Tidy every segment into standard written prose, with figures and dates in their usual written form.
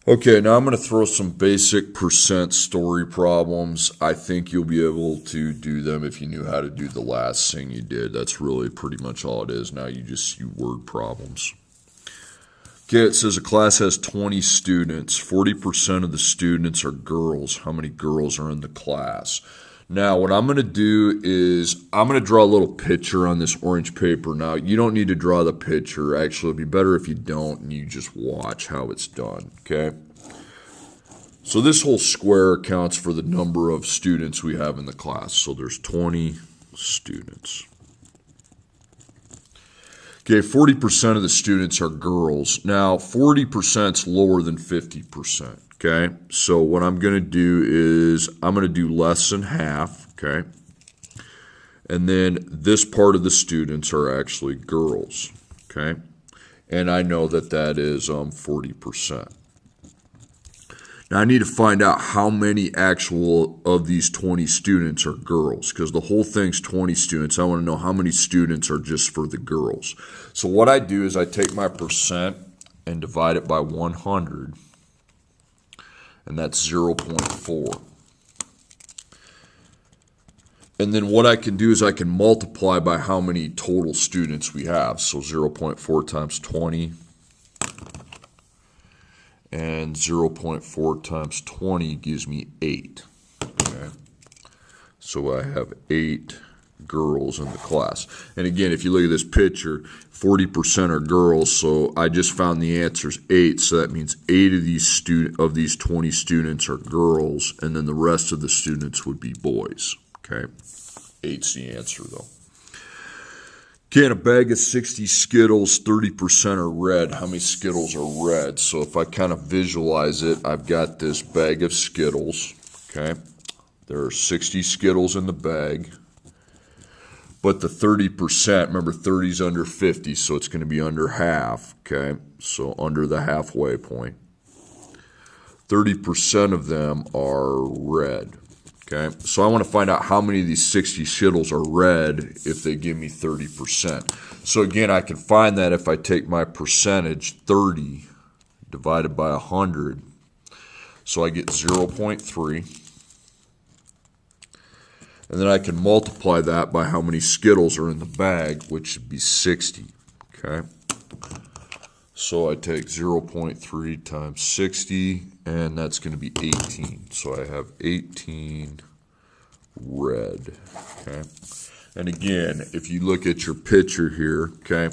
Okay, now I'm going to throw some basic percent story problems. I think you'll be able to do them if you knew how to do the last thing you did. That's really pretty much all it is. Now you word problems. Okay, it says a class has 20 students. 40% of the students are girls. How many girls are in the class? Now, what I'm going to do is I'm going to draw a little picture on this orange paper. Now, you don't need to draw the picture. Actually, it'd be better if you don't and you just watch how it's done, okay? So this whole square accounts for the number of students we have in the class. So there's 20 students. Okay, 40% of the students are girls. Now, 40% is lower than 50%, okay? So what I'm going to do is I'm going to do less than half, okay? And then this part of the students are actually girls, okay? And I know that that is 40%. Now, I need to find out how many actual of these 20 students are girls, because the whole thing's 20 students. I want to know how many students are just for the girls. So what I do is I take my percent and divide it by 100, and that's 0.4. And then what I can do is I can multiply by how many total students we have. So 0.4 times 20. And 0.4 times 20 gives me 8. Okay? So I have 8 girls in the class. And again, if you look at this picture, 40% are girls, so I just found the answer is 8. So that means 8 of these 20 students are girls, and then the rest of the students would be boys. Okay? 8's the answer, though. Okay, in a bag of 60 Skittles, 30% are red. How many Skittles are red? So if I kind of visualize it, I've got this bag of Skittles, okay? There are 60 Skittles in the bag. But the 30%, remember 30 is under 50, so it's going to be under half, okay? So under the halfway point. 30% of them are red. Okay, so I want to find out how many of these 60 Skittles are red if they give me 30%. So again, I can find that if I take my percentage, 30 divided by 100. So I get 0.3. And then I can multiply that by how many Skittles are in the bag, which would be 60. Okay, so I take 0.3 times 60, and that's going to be 18. So I have 18 red, okay? And again, if you look at your picture here, okay,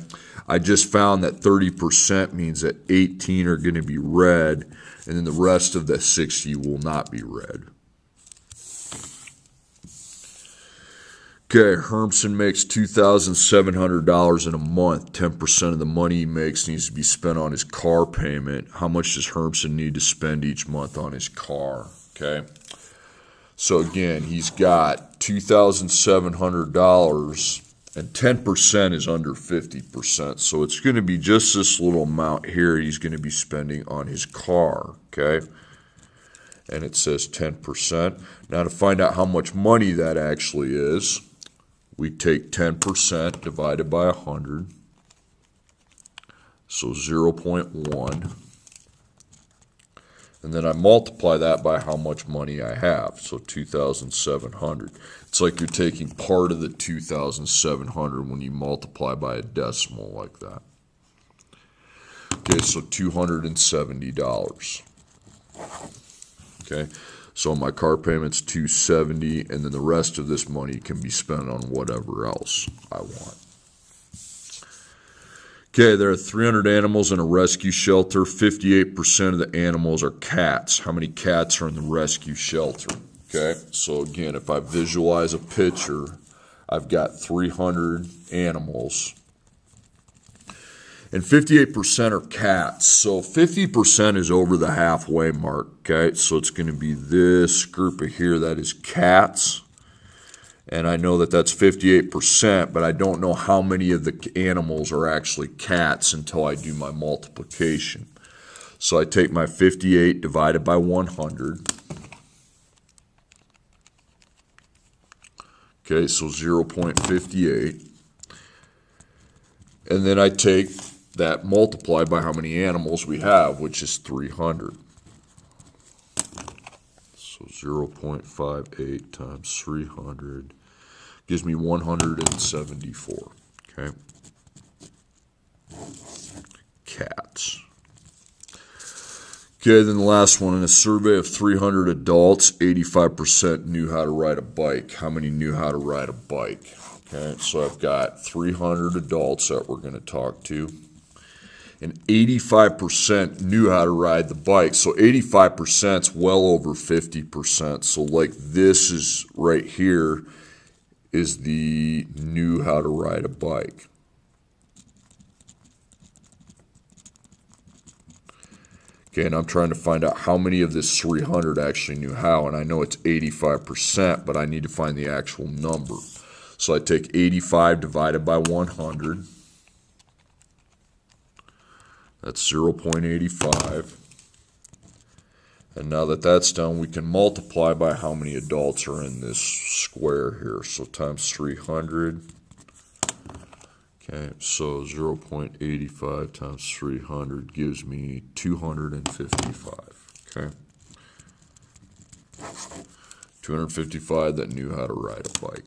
I just found that 30% means that 18 are going to be red, and then the rest of the 60 will not be red. Okay, Hermson makes $2,700 in a month. 10% of the money he makes needs to be spent on his car payment. How much does Hermson need to spend each month on his car? Okay, so again, he's got $2,700, and 10% is under 50%. So it's going to be just this little amount here he's going to be spending on his car, okay? And it says 10%. Now to find out how much money that actually is, we take 10% divided by 100, so 0.1, and then I multiply that by how much money I have, so 2,700. It's like you're taking part of the 2,700 when you multiply by a decimal like that. Okay, so $270. Okay. So my car payment's $270, and then the rest of this money can be spent on whatever else I want. Okay, there are 300 animals in a rescue shelter. 58% of the animals are cats. How many cats are in the rescue shelter? Okay, so again, if I visualize a picture, I've got 300 animals. And 58% are cats. So 50% is over the halfway mark, okay? So it's going to be this group of here that is cats. And I know that that's 58%, but I don't know how many of the animals are actually cats until I do my multiplication. So I take my 58 divided by 100. Okay, so 0.58. And then I take that multiplied by how many animals we have, which is 300. So 0.58 times 300 gives me 174. Okay. Cats. Okay, then the last one. In a survey of 300 adults, 85% knew how to ride a bike. How many knew how to ride a bike? Okay, so I've got 300 adults that we're going to talk to. And 85% knew how to ride the bike. So 85% is well over 50%. So like this is right here is the knew how to ride a bike. Okay, and I'm trying to find out how many of this 300 actually knew how. And I know it's 85%, but I need to find the actual number. So I take 85 divided by 100. That's 0.85. And now that that's done, we can multiply by how many adults are in this square here. So times 300. Okay, so 0.85 times 300 gives me 255. Okay. 255 that knew how to ride a bike.